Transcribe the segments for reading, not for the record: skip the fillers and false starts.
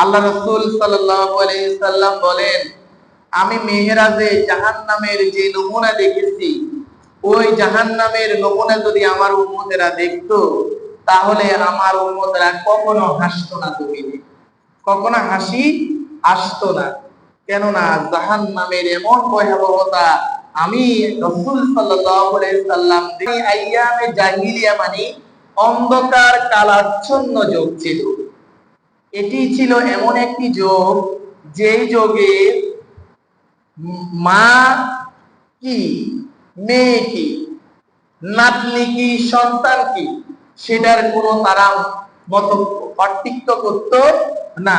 আল্লাহ রাসূল সাল্লাল্লাহু আলাইহি সাল্লাম বলেন, আমি মেহেরাজে জাহান্নামের যে নমুনা দেখেছি, ওই জাহান্নামের নমুনা যদি আমার উম্মতেরা দেখতো, তাহলে আমার উম্মতেরা কখনো হাসতো না জমিনে, কখনো হাসি আসতো না। কেননা জাহান্নামের এমন ভয়াবহতা আমি রাসূল সাল্লাল্লাহু আলাইহি সাল্লাম আইয়ামে জাহিলিয়া মানে অন্ধকার কালাচ্ছন্ন যুগ ছিল। এটি ছিল এমন একটি যুগ, যেই যুগে মা কি, মেয়ে কি, নাতনি কি, সন্তান কি, সেটার কোনো তারা মত পার্থক্য করতো না।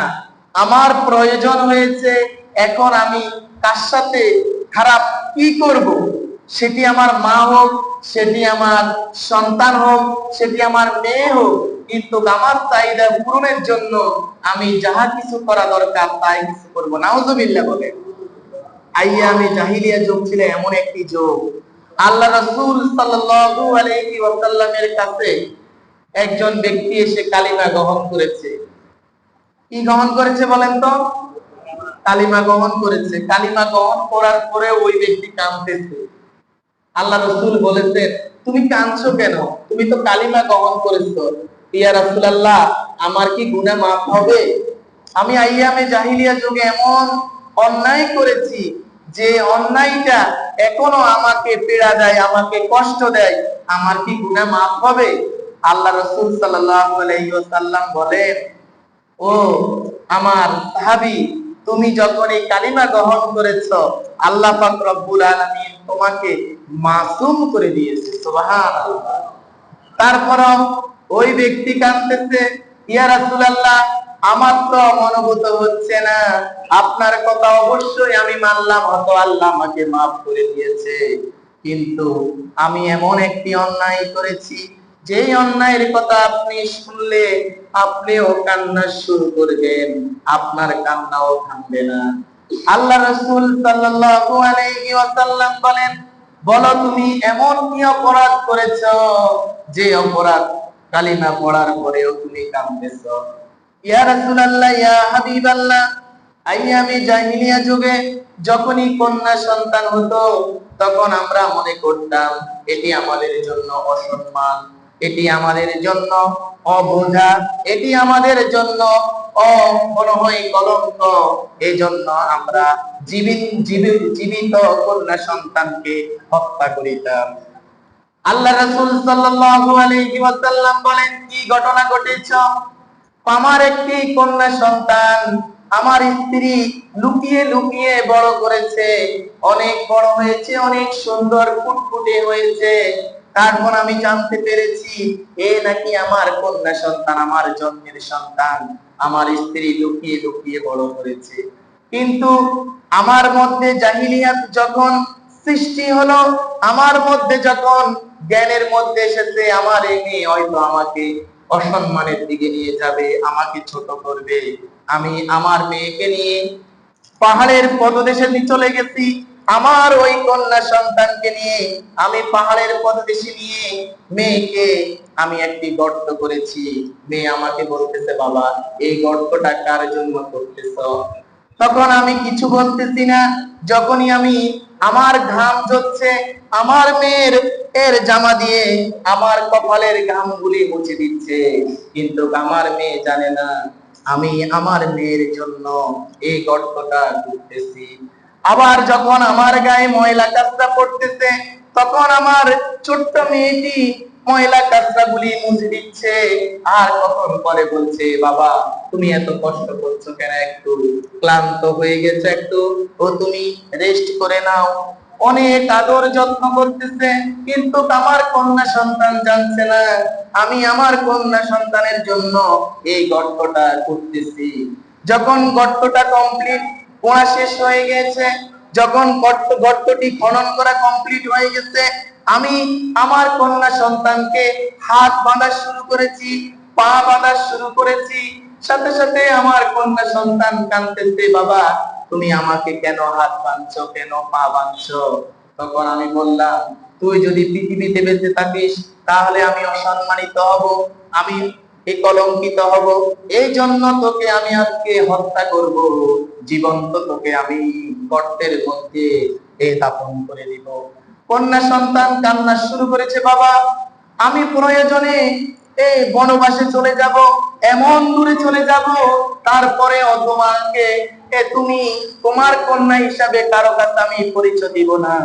আমার প্রয়োজন হয়েছে, এখন আমি কার সাথে খারাপ কি করব, সেটি আমার মা হোক, সেটি আমার সন্তান হোক, সেটি আমার মেয়ে হোক, কিন্তু আমার চাহিদা পূরণের জন্য আমি যাহা কিছু করা দরকার তাই কিছু করবো। নাউজুবিল্লাহ বলে। আইয়ামে জাহিলিয়া যুগ ছিল এমন একটি যুগ। আল্লাহ রাসূল সাল্লাল্লাহু আলাইহি ওয়াসাল্লামের কাছে একজন ব্যক্তি এসে কালিমা গ্রহণ করেছে। কি গ্রহণ করেছে বলেন তো? কালিমা গ্রহণ করেছে। কালিমা গ্রহণ করার পরে ওই ব্যক্তি কাঁদতেছে। আল্লাহ রাসূল বলেছেন, তুমি কাঁদছো কেন? তুমি তো কালিমা গ্রহণ করেছো। ইয়া রাসূলুল্লাহ, আমার কি গুনাহ মাফ হবে? আমি আইয়ামে জাহিলিয়া যুগে এমন অন্যায় করেছি, যে অন্যায়টা এখনো আমাকে পীড়া দেয়, আমাকে কষ্ট দেয়, আমার কি গুনাহ মাফ হবে? আল্লাহ রাসূল সাল্লাল্লাহু আলাইহি ওয়াসাল্লাম বলেন, ও আমার সাহাবী, তুমি যখন এই কালিমা গ্রহণ করেছো, আল্লাহ পাক রব্বুল আলামিন তোমাকে মাসুম করে দিয়েছে। সুবহানাল্লাহ। তারপরও ওই ব্যক্তি কাঁদতেছে, ইয়া রাসূলুল্লাহ, আমার তো মনোভূত হচ্ছে না, আপনার কথা অবশ্যই আমি মানলাম, হয়তো আল্লাহ আমাকে মাফ করে দিয়েছে, কিন্তু আমি এমন একটি অন্যায় করেছি, যেই অন্যায়ের কথা আপনি শুনলে আপনিও কান্না শুরু করবেন, আপনার কান্নাও থামবে না। আল্লাহ রাসূল সাল্লাল্লাহু আলাইহি ওয়াসাল্লাম বলেন, বলো তুমি এমন কি অপরাধ করেছো, যে অপরাধ কালিমা পড়ার পরেও তুমি কাঁদতেছো? ইয়া রাসূলুল্লাহ, ইয়া হাবিবাল্লাহ, আইয়ামে জাহিলিয়া যুগে যখনই কন্যা সন্তান হতো, তখন আমরা মনে করতাম এটি আমাদের জন্য অসম্মান, এটি আমাদের জন্য অবোঝা, এটি আমাদের জন্য মনে কলঙ্ক। এই জন্য আমরা জীবিত কন্যা সন্তানকে হত্যা করিতাম। আল্লাহ রাসূল সাল্লাল্লাহু আলাইহি ওয়াসাল্লাম বলেন, কি ঘটনা ঘটেছে? আমার একটি কন্যা সন্তান আমার স্ত্রী লুকিয়ে লুকিয়ে বড় করেছে, অনেক বড় হয়েছে, অনেক সুন্দর ফুটফুটে হয়েছে। তারপর আমি জানতে পেরেছি এ নাকি আমার কন্যা সন্তান, আমার জন্মের সন্তান, আমার স্ত্রী লুকিয়ে লুকিয়ে বড় করেছে। কিন্তু আমার মধ্যে জাহিলিয়াত যখন সৃষ্টি হলো, আমার মধ্যে যখন জ্ঞানের মধ্যে এসেছে, আমার এই মেয়ে হয়তো আমাকে অসম্মানের দিকে নিয়ে যাবে, আমাকে ছোট করবে, আমি আমার মেয়েকে নিয়ে পাহাড়ের পদদেশে চলে গেছি। আমার ওই কন্যা সন্তানকে নিয়ে আমি পাহাড়ের পদদেশে নিয়ে মেয়েকে আমি একটি গর্ত করেছি। মেয়ে আমাকে বলতেছে, বাবা এই গর্তটা কার জন্য করতেছ? তখন আমি কিছু বলতেছি না। যখনই আমি আমার ঘাম ঝরছে, আমার মেয়ের জামা দিয়ে আমার কপালের ঘামগুলি মুছে দিচ্ছে, কিন্তু আমার মেয়ে জানে না আমি আমার মেয়ের জন্য এই গর্তটা করতেছি। আবার যখন আমার গায়ে ময়লা কাঁচরা পড়তেছে, তখন আমার ছোট্ট মেয়েটি ময়লা কাঁচরা গুলি মুছে দিচ্ছে। আর কখন পরে বলছে, বাবা তুমি এত কষ্ট করছো কেন? একটু ক্লান্ত হয়ে গেছে, একটু তুমি রেস্ট করে নাও। অনেক আদর যত্ন করতেছে, কিন্তু আমার কন্যা সন্তান জানছে না আমি আমার কন্যা সন্তানের জন্য এই গর্তটা করতেছি। যখন গর্তটা কমপ্লিট করা শেষ হয়ে গেছে, যখন গর্তটি খনন করা কমপ্লিট হয়ে গেছে, আমি আমার কন্যা সন্তানকে হাত বাঁধা শুরু করেছি, পা বাঁধা শুরু করেছি। সাথে সাথে আমার কন্যা সন্তান কাঁদতেছে, বাবা তুমি আমাকে কেন হাত বাঁধছো, কেন পা বাঁধছো? তখন আমি বললাম, তুই যদি পৃথিবীতে বেঁচে থাকিস তাহলে আমি অসম্মানিত হব, আমি কলঙ্কিত হব, এই জন্য তোকে আমি আজকে হত্যা করব, জীবন্ত তোকে আমি গর্তের মধ্যে দাফন করে দিব। কন্যা সন্তান কান্না শুরু করেছে, বাবা আমি প্রয়োজনে এই বনবাসে চলে যাব, এমন দূরে চলে যাব, তারপরে তোমাকে তুমি তোমার কন্যা হিসাবে কারো কাছে আমি পরিচয় দিব না,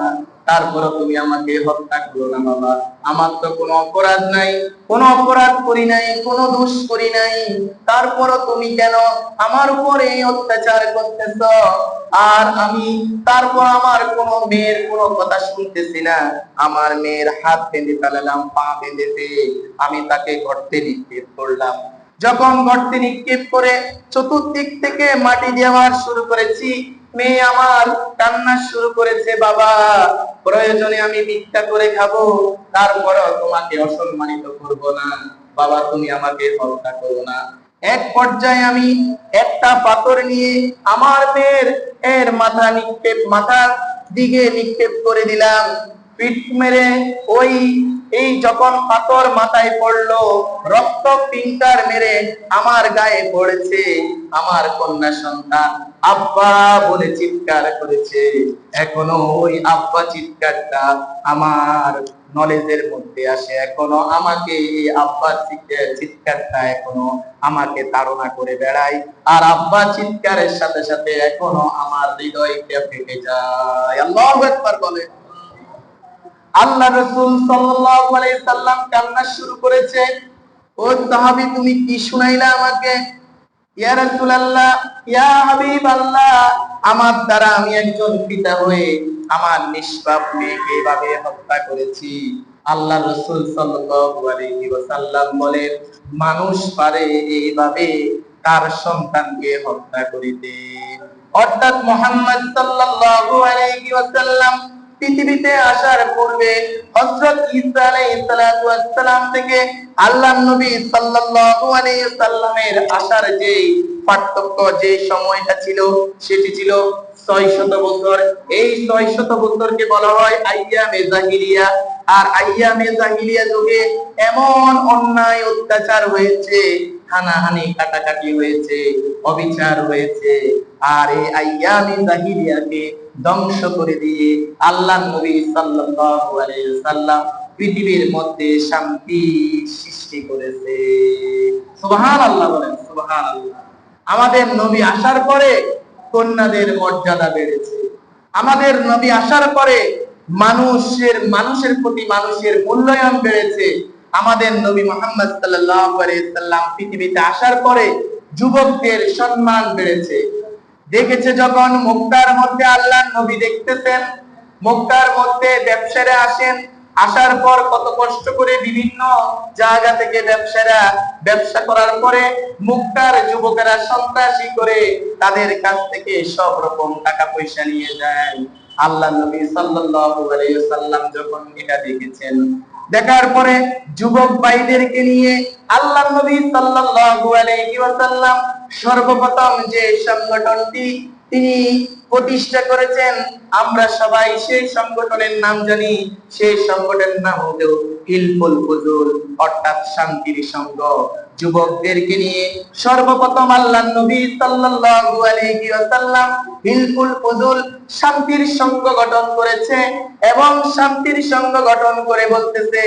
তারপরে তুমি আমাকে হত্যা করো না বাবা, আমার তো কোনো অপরাধ নাই, কোনো অপরাধ করি নাই, কোনো দোষ করি নাই, তারপরও তুমি কেন আমার উপরে অত্যাচার করতেছ? আর আমি তারপর আমার কোনো মেয়ের কোনো কথা শুনতেছি না, আমার মেয়ের হাত বেঁধে ফেলালাম, পা বেঁধে আমি তাকে গর্তে নিক্ষেপ করলাম। যখন গর্তে নিক্ষেপ করে চতুর্দিক থেকে মাটি দেওয়ার শুরু করেছি, মেয়ে আমার কান্না শুরু করেছে, বাবা প্রয়োজনে আমি ভিক্ষা করে খাবো, তারপরও তোমাকে অসম্মানিত করব না, বাবা তুমি আমাকে হত্যা করো না। এক পর্যায়ে আমি একটা পাথর নিয়ে আমার মেয়ের মাথার দিকে নিক্ষেপ করে দিলাম, পিঠ মেরে এই যখন পাথর মাথায় পড়লো, রক্ত পিঙ্কার মেরে আমার গায়ে পড়েছে, আমার কন্যা সন্তান আব্বা বলে চিৎকার করেছে। এখনো ওই আব্বা চিৎকারটা আমার নলেজের মধ্যে আসে, এখনো আমাকে এই আব্বা চিৎকারটা এখনো আমাকে তাড়না করে বেড়ায়, আর আব্বা চিৎকারের সাথে সাথে এখনো আমার হৃদয়টা ফেটে যায়। আল্লাহু আকবার বলে। আল্লাহ রাসূল সাল্লাল্লাহু আলাইহি সাল্লাম কান্না শুরু করেছে। ও সাহাবী তুমি কি শুনাইলা আমাকে? ইয়া রাসূলুল্লাহ, ইয়া হাবিবাল্লাহ, আমার দ্বারা আমি একজন পিতা হয়ে আমার নিষ্পাপ মেয়েকে এভাবে হত্যা করেছি। আল্লাহ রাসূল সাল্লাল্লাহু আলাইহি ওয়াসাল্লাম বলেন, মানুষ পারে এইভাবে তার সন্তানকে হত্যা করিতে। অর্থাৎ মুহাম্মদ সাল্লাল্লাহু আলাইহি ওয়াসাল্লাম পৃথিবীতে আসার পূর্বে হযরত ঈসা আলাইহিস সালাতু ওয়াস সালাম থেকে আল্লাহর নবী সাল্লাল্লাহু আলাইহি সাল্লামের আসার যে পার্থক্য, যে সময়টা ছিল, সেটি ছিল 600 বছর। এই 600 বছরকে বলা হয় আইয়ামে জাহিলিয়া। আর আইয়ামে জাহিলিয়া যুগে এমন অন্যায় অত্যাচার হয়েছে, হানাহানি কাটাকাটি হয়েছে, অবিচার হয়েছে, আর এই আইয়ামে জাহিলিয়াকে ধ্বংস করে দিয়ে আল্লাহর নবী সাল্লাল্লাহু আলাইহি ওয়াসাল্লাম পৃথিবীর মধ্যে শান্তি সৃষ্টি করেছে। সুবহানাল্লাহ বলেন, সুবহানাল্লাহ। আমাদের নবী আসার পরে কন্যাদের মর্যাদা বেড়েছে, আমাদের নবী আসার পরে মানুষের প্রতি মানুষের মূল্যায়ন বেড়েছে। আমাদের নবী মুহাম্মদ সাল্লাল্লাহু আলাইহি সাল্লাম পৃথিবীতে আসার পরে যুবকদের সম্মান বেড়েছে। দেখেছে যখন মক্কার মধ্যে আল্লাহর নবী দেখতেছেন, মক্কার মধ্যে ব্যবসায়ীরা আসেন, আসার পর কত কষ্ট করে বিভিন্ন জায়গা থেকে ব্যবসা করার পরে মক্কার যুবকেরা সন্ত্রাসী করে তাদের কাছ থেকে সব রকম টাকা পয়সা নিয়ে যায়। আল্লাহ নবী সাল্লাল্লাহু আলাইহি ওয়াসাল্লাম যখন এটা দেখেছেন, দেখার পরে যুবক ভাইদেরকে নিয়ে আল্লাহ নবী সাল্লাল্লাহু আলাইহি ওয়াসাল্লাম সর্বপ্রথম যে সংগঠনটি তিনি প্রতিষ্ঠা করেছেন, আমরা সবাই সেই সংগঠনের নাম জানি। সেই সংগঠনের নাম হলো হিলফুল ফুজুল, অর্থাৎ শান্তির সংঘ। যুবকদেরকে নিয়ে সর্বপ্রথম আল্লাহর নবী সাল্লাল্লাহু আলাইহি ওয়াসাল্লাম হিলফুল ফুজুল শান্তির সংঘ গঠন করেছে, এবং শান্তির সংঘ গঠন করে বলতেছে,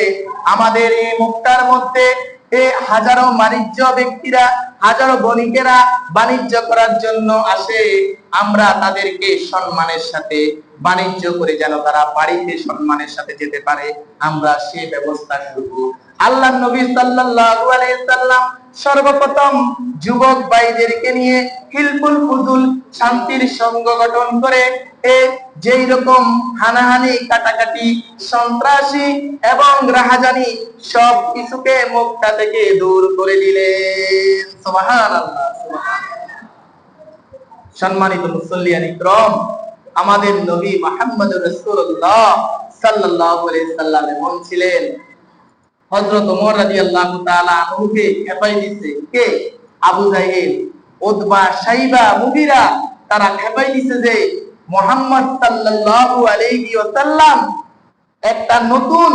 আমাদের এই মক্কার মধ্যে হাজারো বাণিজ্য ব্যক্তিরা, হাজারো বণিকেরা বাণিজ্য করার জন্য আসে, আমরা তাদেরকে সম্মানের সাথে বাণিজ্য করে যেন তারা বাড়িতে সম্মানের সাথে যেতে পারে, আমরা সেই ব্যবস্থা করব। আল্লাহর নবী সাল্লাল্লাহু আলাইহি সাল্লাম সর্বপ্রথম যুবক ভাইদেরকে নিয়ে হিলফুল ফুজুল শান্তির সংঘ গঠন করে যেই রকম হানাহানি কাটাকাটি সন্ত্রাসী এবং রাহাজানি সব কিছুকে মক্কা থেকে দূর করে দিলেন। সুবহানাল্লাহ, সুবহানাল্লাহ। সম্মানিত মুসল্লিয়ান ইকরাম, আমাদের নবী মুহাম্মদুর রাসূলুল্লাহ সাল্লাল্লাহু আলাইহি সাল্লাম এমন ছিলেন, হযরত ওমর রাদিয়াল্লাহু তাআলা আনহুকে খেপাই দিয়েছে কে? আবু জাহেল, উতবা, শাইবা, মুগীরা, তারা খেপাই দিয়েছে যে মুহাম্মদ সাল্লাল্লাহু আলাইহি ওয়াসাল্লাম একটা নতুন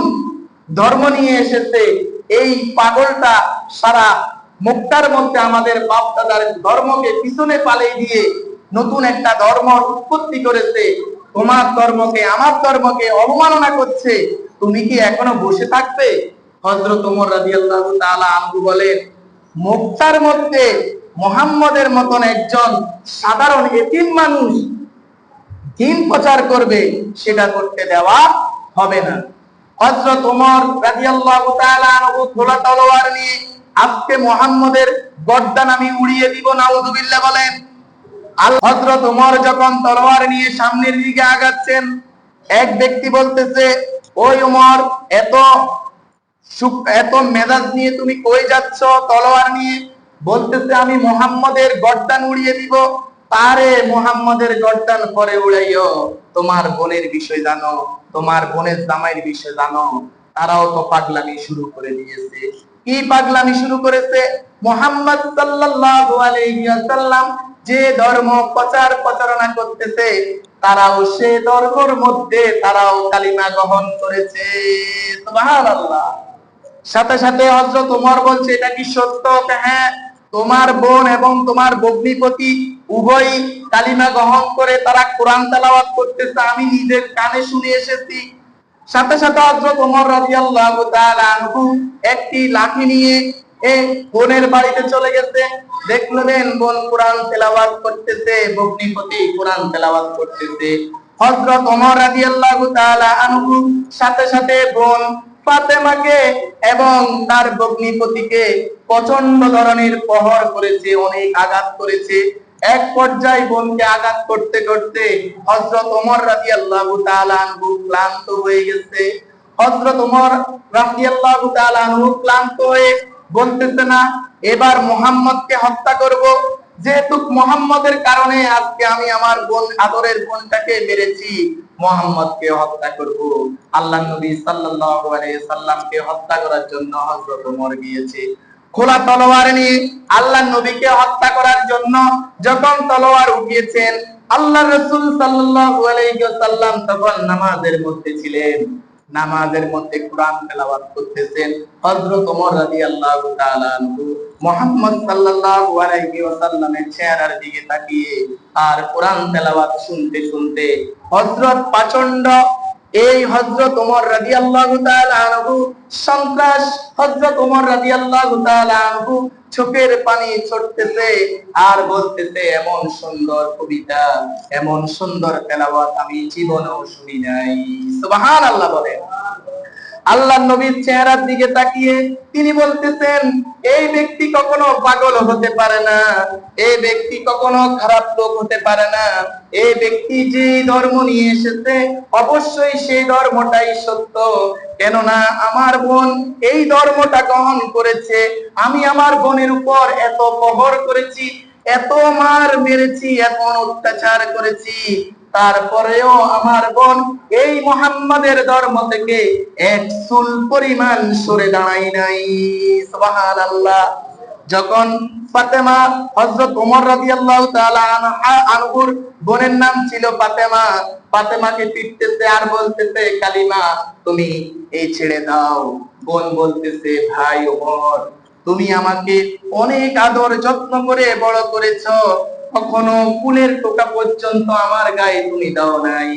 ধর্ম নিয়ে এসেছে, এই পাগলটা সারা মক্কার মধ্যে আমাদের বাপ দাদার ধর্মকে পিছনে পালিয়ে দিয়ে নতুন একটা ধর্ম উৎপত্তি করেছে, তোমার ধর্মকে আমার ধর্মকে অবমাননা করছে, তুমি কি এখনো বসে থাকবে? হযরত ওমর রাদিয়াল্লাহু তাআলা আনহু বলেন, মক্কার মধ্যে মুহাম্মদের মতন একজন সাধারণ এতিম মানুষ দিন প্রচার করবে, সেটা করতে দেওয়া হবে না। হযরত ওমর রাদিয়াল্লাহু তাআলা আনহু খোলা তলোয়ার নিয়ে আজকে মুহাম্মদের গর্দান আমি উড়িয়ে দিব, নাউযুবিল্লাহ বলেন। হযরত ওমর যখন তলোয়ার নিয়ে সামনের দিকে আগাচ্ছেন, এক ব্যক্তি বলতেছে, ওই ওমর, এত মেজাজ নিয়ে তুমি কই যাচ্ছ তলোয়ার নিয়ে? বলতেছে, আমি মুহাম্মদের গর্দান উড়িয়ে দিব। তারে মুহাম্মদের গর্দান পরে উড়াইও, তোমার বোনের বিষয় জানো, তোমার বোনের জামাইয়ের বিষয় জানো। তারাও তো পাগলামি শুরু করে দিয়েছে। কি পাগলামি শুরু করেছে? মুহাম্মদ সাল্লাল্লাহু আলাইহি ওয়াসাল্লাম যে ধর্ম প্রচারণা করতেছে, তারাও সে ধর্মের মধ্যে তারাও কালিমা গ্রহণ করেছে। সুবহানাল্লাহ। সাথে সাথে হযরত ওমর বলছে, এটা কি সত্য? হ্যাঁ, তোমার বোন এবং তোমার ভগ্নিপতি উভয়ই কালিমা গ্রহণ করে তারা কোরআন তেলাওয়াত করতেছে, আমি নিজের কানে শুনে এসেছি। সাথে সাথে হযরত ওমর রাদিয়াল্লাহু তাআলা আনহু একটি লাঠি নিয়ে বোনের বাড়িতে চলে গেছে। দেখলেন বোন কোরআন তেলাওয়াত করতেছে, ভগ্নিপতি কোরআন তেলাওয়াত করতেছে। হযরত ওমর রাদিয়াল্লাহু তাআলা আনহু সাথে সাথে বোন ফাতেমাকে এবং তার ভগ্নিপতিকে প্রচন্ড ধরনের প্রহার করেছে, অনেক আঘাত করেছে। এক পর্যায়ে বোনকে আঘাত করতে করতে হযরত ওমর রাদিয়াল্লাহু তাআলা আনহু ক্লান্ত হয়ে গেছে। হযরত ওমর রাদিয়াল্লাহু তাআলা আনহু ক্লান্ত হয়ে বলতেছে, না, এবার মুহাম্মদকে হত্যা করব। যেহেতু মুহাম্মদের কারণে আজকে আমি আমার বোন, আদরের বোনটাকে মেরেছি, মুহাম্মদকে হত্যা করব। আল্লাহর নবী সাল্লাল্লাহু আলাইহি সাল্লামকে হত্যা করার জন্য হযরত ওমর গিয়েছে খোলা তলোয়ার নিয়ে। আল্লাহর নবীকে হত্যা করার জন্য যখন তলোয়ার উঠিয়েছেন, আল্লাহর রাসূল সাল্লাল্লাহু আলাইহি ওয়াসাল্লাম তখন নামাজের মধ্যে ছিলেন, নামাজের মধ্যে কোরআন তেলাওয়াত করতেছেন। হযরত ওমর রাদিয়াল্লাহু তাআলা আনহু মুহাম্মদ সাল্লাল্লাহু আলাইহি ওয়াসাল্লামের চেহারার দিকে তাকিয়ে আর কোরআন তেলাওয়াত শুনতে শুনতে হযরত প্রচন্ড এই হযরত ওমর রাদিয়াল্লাহু তাআলা আনহু সন্ত্রাস, হযরত ওমর রাদিয়াল্লাহু তাআলা আনহু চোখের পানি ছড়তেছে আর বলতেছে, এমন সুন্দর কবিতা, এমন সুন্দর তেলাওয়াত আমি জীবনেও শুনি নাই। সুবহানাল্লাহ বলেন। আল্লাহর নবীর চেহারার দিকে তাকিয়ে তিনি বলতেছেন, এই ব্যক্তি কখনো পাগল হতে পারে না, এই ব্যক্তি কখনো খারাপ লোক হতে পারে না। এই ব্যক্তি যে ধর্ম নিয়ে এসেছে অবশ্যই সেই ধর্মটাই সত্য। কেননা আমার বোন এই ধর্মটা গ্রহণ করেছে, আমি আমার বোনের উপর এত প্রহার করেছি, এত মার মেরেছি, এত অত্যাচার করেছি, তারপরেও আমার বোন এই মুহাম্মাদের ধর্ম থেকে এক চুল পরিমাণ সরে দাঁড়ায় নাই। সুবহানাল্লাহ। যখন ফাতেমা, হযরত ওমর রাদিয়াল্লাহু তাআলা আনহুর বোনের নাম ছিল ফাতেমা, ফাতেমাকে পিটতেছে আর বলতেছে, কালিমা তুমি এই ছেড়ে দাও। বোন বলতেছে, ভাই ওমর, তুমি আমাকে অনেক আদর যত্ন করে বড় করেছো, কখনো ফুলের টোকা পর্যন্ত আমার গায়ে তুমি দাও নাই,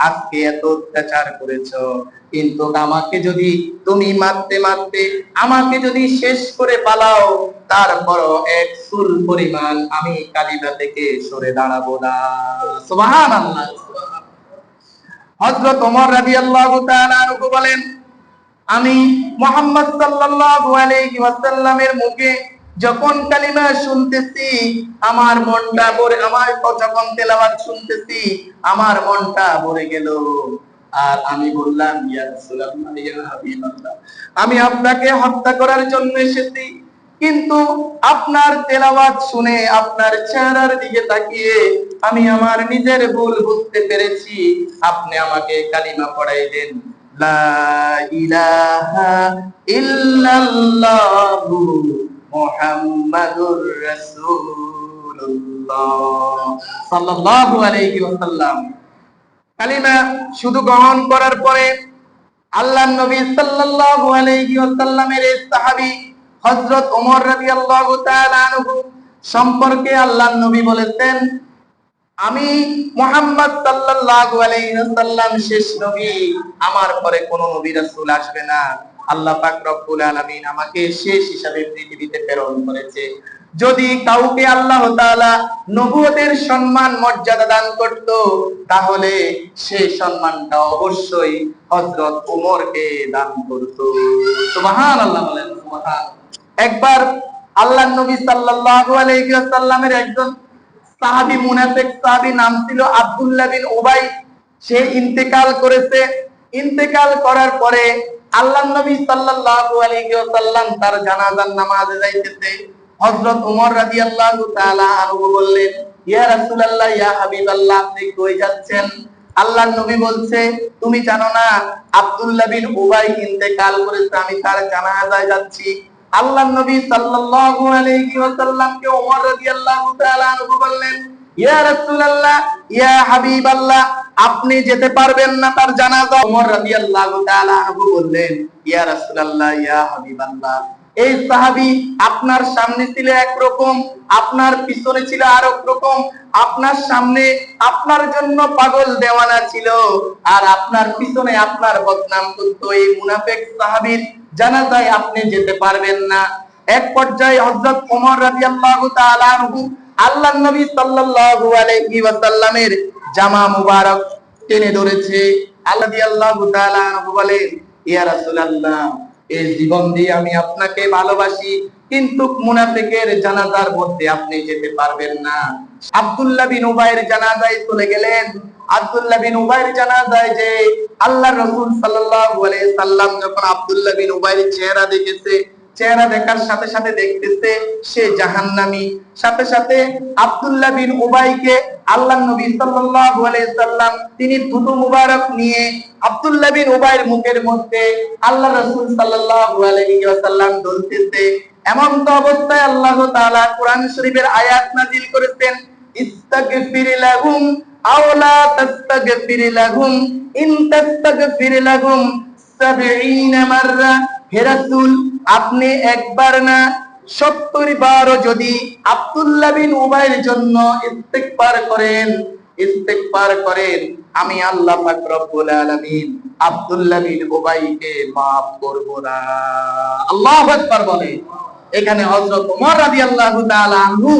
আজকে এত অত্যাচার করেছো, কিন্তু আমাকে যদি তুমি মারতে মারতে আমাকে যদি শেষ করে পালাও, তারপরও এক চুল পরিমাণ আমি কালিমা থেকে সরে দাঁড়াবো না। সুবহানাল্লাহ। হযরত ওমর রাদিয়াল্লাহু তাআলা আনহু বলেন, আমি মুহাম্মদ সাল্লাল্লাহু আলাইহি ওয়াসাল্লামের মুখে যখন কালিমা শুনতেছি, আমার মনটা ভরে, আমার যখন তেলাওয়াত শুনতেছি আমার মনটা ভরে গেল। আর আমি বললাম, ইয়া রাসূলুল্লাহ, ইয়া হাবিবাল্লাহ, আমি আপনাকে হত্যা করার জন্য এসেছি, কিন্তু আপনার তেলাওয়াত শুনে, আপনার চেহারার দিকে তাকিয়ে আমি আমার নিজের ভুল বুঝতে পেরেছি। আপনি আমাকে কালিমা পড়াই দেন, লা ইলাহা ইল্লাল্লাহু মুহাম্মাদুর রাসূলুল্লাহ সাল্লাল্লাহু আলাইহি ওয়াসাল্লাম। কালিমা শুধু গ্রহণ করার পরে আল্লাহর নবী সাল্লাল্লাহু আলাইহি ওয়াসাল্লামের সাহাবী হযরত ওমর রাদিয়াল্লাহু তাআলা আনহু সম্পর্কে আল্লাহর নবী বলেছেন, আমি মুহাম্মদ সাল্লাল্লাহু আলাইহি ওয়াসাল্লাম শেষ নবী, আমার পরে কোনো নবী রাসূল আসবে না। আল্লাহ পাক রব্বুল আলামিন আমাকে শেষ হিসাবে পৃথিবীতে প্রেরণ করেছে। যদি কাউকে আল্লাহ তাআলা নবুয়তের সম্মান মর্যাদা দান করত, তাহলে সেই সম্মানটা অবশ্যই হযরত ওমরকে দান করত। সুবহানাল্লাহ বলেন সুবহান। একবার আল্লাহর নবী সাল্লাল্লাহু আলাইহি ওয়াসাল্লামের একজন সাহাবী, মুনাফিক সাহাবী, নাম ছিল আব্দুল্লাহ বিন উবাই, সে ইন্তেকাল করেছে। ইন্তেকাল করার পরে আল্লাহর নবী সাল্লাল্লাহু আলাইহি ওয়াসাল্লাম তার জানাজার নামাজে যাইতেছে। হযরত ওমর রাদিয়াল্লাহু তাআলা আনহু বললেন, ইয়া রাসূলুল্লাহ, ইয়া হাবিবাল্লাহ, আপনি কই যাচ্ছেন? আল্লাহর নবী বলছে, তুমি জানো না আব্দুল্লাহ বিন উবাই ইন্তেকাল করেছে, আমি তার জানাজায় যাচ্ছি। আল্লাহর নবী সাল্লাল্লাহু আলাইহি ওয়াসাল্লামকে ওমর রাদিয়াল্লাহু তাআলা আনহু বললেন, ইয়া রাসূলুল্লাহ, ইয়া হাবিবাল্লাহ, আপনি যেতে পারবেন না তার জানাজা? ওমর রাদিয়াল্লাহু তাআলা আনহু বললেন, ইয়া রাসূলুল্লাহ, ইয়া হাবিবাল্লাহ, এই সাহাবী আপনার সামনে ছিল একরকম, আপনার পিছনে ছিল আরেক রকম। আপনার সামনে আপনার জন্য পাগল দেওয়ানা ছিল, আর আপনার পিছনে আপনার বদনাম করতো। এই মুনাফিক সাহাবীর জানাজায় আপনি যেতে পারবেন না। এক পর্যায়ে হযরত ওমর রাদিয়াল্লাহু তাআলা আনহু আল্লাহর নবী সাল্লাল্লাহু আলাইহি ওয়াসাল্লামের জামা মুবারক টেনে ধরেছে। আল্লাহ রাদিয়াল্লাহু তাআলা আনহু বলেন, ইয়া রাসূলুল্লাহ, এই জীবন দিয়ে আমি আপনাকে ভালোবাসি, কিন্তু মুনাফিকের জানাজার মধ্যে আপনি যেতে পারবেন না। আব্দুল্লাহ বিন উবাইয়ের জানাজায় চলে গেলেন। আব্দুল্লাহ বিন উবাইয়ের জানাজায় যে আল্লাহর রাসূল সাল্লাল্লাহু আলাইহি সাল্লাম যখন আব্দুল্লাহ বিন উবাইয়ের চেহারা দেখেছে, চেহারা দেখার সাথে সাথে দেখতেছে সে জাহান্নামী। সাথে সাথে আব্দুল্লাহ বিন উবাইকে আল্লাহর নবী সাল্লাল্লাহু আলাইহি সাল্লাম তিনি থুতু মুবারক নিয়ে আব্দুল্লাহ বিন উবাইয়ের মুখের মধ্যে আল্লাহর রাসূল সাল্লাল্লাহু আলাইহি ওয়াসাল্লাম দলতেছে। এমন তো অবস্থায় আল্লাহ তাআলা কোরআন শরীফের আয়াত নাযিল করেছেন, ইস্তাগফির লাহুম আও লা তাস্তাগফির লাহুম ইন তাস্তাগফির লাহুম ৭০ মাররা। হে রাসূল, আপনি একবার না ৭০ বারও যদি আব্দুল্লাহ বিন উবাইয়ের জন্য ইস্তিগফার করেন, আমি আল্লাহ পাক রব্বুল আলামিন আব্দুল্লাহ বিন উবাইকে maaf করব না। আল্লাহু আকবার বলে। এখানে হযরত ওমর রাদিয়াল্লাহু তাআলা আনহু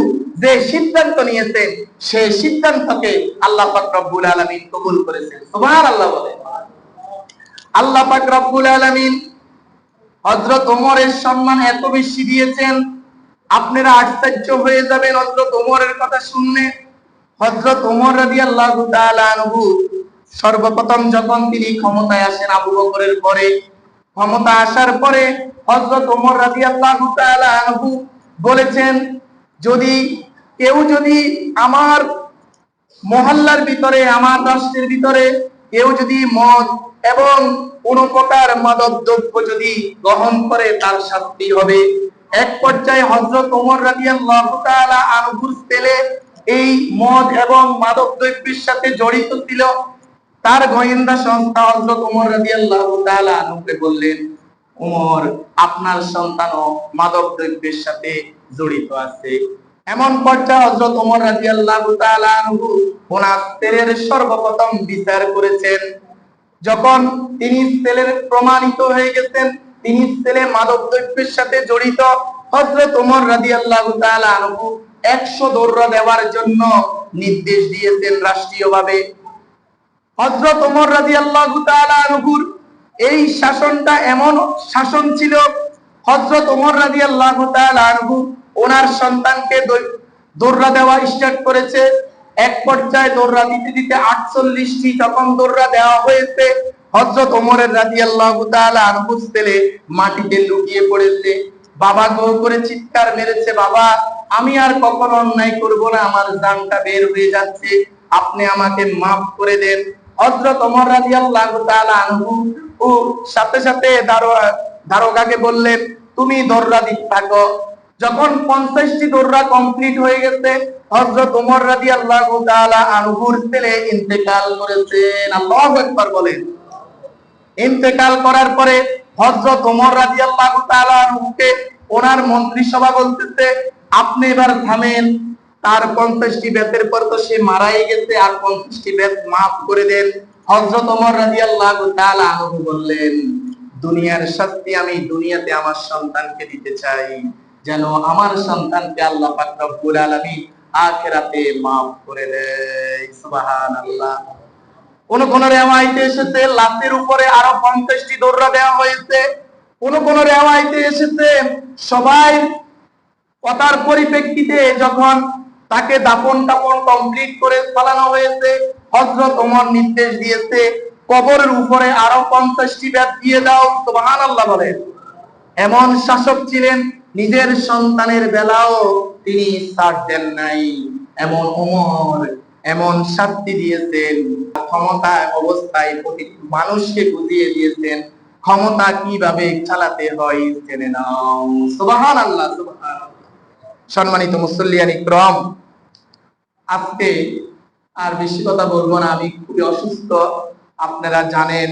যে সিদ্ধান্ত নিয়েছেন, সেই সিদ্ধান্তকে আল্লাহ পাক রব্বুল আলামিন কবুল করেছেন। সুবহানাল্লাহ বলে। আল্লাহ পাক রব্বুল আলামিন হযরত ওমরের সম্মান এত বেশি দিয়েছেন, আপনারা আশ্চর্য হয়ে যাবেন হযরত ওমরের কথা শুনলে। হযরত ওমর রাদিয়াল্লাহু তাআলা আনহু সর্বপ্রথম যখন তিনি ক্ষমতায় আসেন আবু বকরের পরে, ক্ষমতা আসার পরে হযরত ওমর রাদিয়াল্লাহু তাআলা আনহু বলেছেন, কেউ যদি আমার মহল্লার ভিতরে, আমার রাষ্ট্রের ভিতরে কেউ যদি মদ এবং কোন প্রকার মাদক দ্রব্য যদি গ্রহণ করে, তার শাস্তি হবে। এক পর্যায়ে হযরত ওমর রাদিয়াল্লাহু তাআলা আনহুর ছেলে এই মদ এবং মাদক দ্রব্যের সাথে জড়িত ছিল। তার গোয়েন্দা সংস্থা হযরত ওমর রাদিয়াল্লাহু তাআলা আনহুকে বললেন, ওমর, আপনার সন্তানও মাদক দ্রব্যের সাথে জড়িত আছে। এমন পর্যায়ে হযরত ওমর রাদিয়াল্লাহু তাআলা আনহু ওনার ছেলের সর্বপ্রথম বিচার করেছেন। যখন তিনি ছেলের প্রমাণিত হয়ে গেছেন তিনি ছেলে মাদক দ্রব্যের সাথে জড়িত, হযরত ওমর রাদিয়াল্লাহু তাআলা আনহু 100 দৌড়া দেওয়ার জন্য নির্দেশ দিয়েছেন রাষ্ট্রীয়ভাবে। হযরত ওমর রাদিয়াল্লাহু তাআলা আনহুর এই শাসনটা এমন শাসন ছিল, হযরত ওমর রাদিয়াল্লাহু তাআলা আনহু ওনার সন্তানকে দৌড়া দেওয়া স্টার্ট করেছে। এক পর্যায়ে দৌড়া দিতে দিতে 48টি যখন দৌড়া দেওয়া হয়েছে, হযরত ওমরের রাদিয়াল্লাহু তাআলা আনহুর ছেলে মাটিতে লুটিয়ে পড়েছে। বাবা গো করে চিৎকার মেরেছে, বাবা, আমি আর কখনো অন্যায় করব না, আমার জানটা বের হয়ে যাচ্ছে, আপনি আমাকে maaf করে দেন। হযরত ওমর রাদিয়াল্লাহু তাআলা আনহু ও সাথে সাথে দারোগাকে বললেন, তুমি দৌড়া দিতে থাকো। যখন 50টি দৌড়া কমপ্লিট হয়ে গেছে, হযরত ওমর রাদিয়াল্লাহু তাআলা আনহুর ছেলে ইন্তেকাল করেছেন। আল্লাহু আকবার বলেন। ইন্তেকাল করার পরে হযরত ওমর রাদিয়াল্লাহু তাআলা আনহুকে ওনার মন্ত্রিসভা বলতেছে আপনি এবার থামেন, তার 50টি বেতের পর তো সে মারাই গেছে, আর 50টি বেত মাফ করে দেন। হযরত ওমর রাদিয়াল্লাহু তাআলা আনহু বললেন, দুনিয়ার শাস্তি আমি দুনিয়াতে আমার সন্তানকে দিতে চাই, যেন আমার সন্তানকে আল্লাহ পাক রব্বুল আলামিন আখিরাতে মাফ করে দেয়। সুবহানাল্লাহ। কোন কোন রেওয়ায়েতে এসেছে লাশের উপরে আরো 50টি দৌড়া দেওয়া হয়েছে। কোন কোন রেওয়ায়েতে এসেছে সবাই কথার পরিপ্রেক্ষিতে যখন তাকে দাফন টাপন কমপ্লিট করে ফেলানো হয়েছে, হযরত ওমর নির্দেশ দিয়েছে কবরের উপরে আরো 50টি বেত দিয়ে দাও। সুবহানাল্লাহ বলেন। এমন শাসক ছিলেন, নিজের সন্তানের বেলাও তিনি ছাড় দেন নাই। এমন ওমর এমন শাস্তি দিয়েছেন, ক্ষমতায় অবস্থায় প্রতিটি মানুষকে বুঝিয়ে দিয়েছেন ক্ষমতা কিভাবে চালাতে হয় জেনে নাও। সুবহানাল্লাহ, সুবহানাল্লাহ। সম্মানিত মুসল্লিয়ান ইকরাম, আজকে আর বেশি কথা বলবো না, আমি খুবই অসুস্থ, আপনারা জানেন।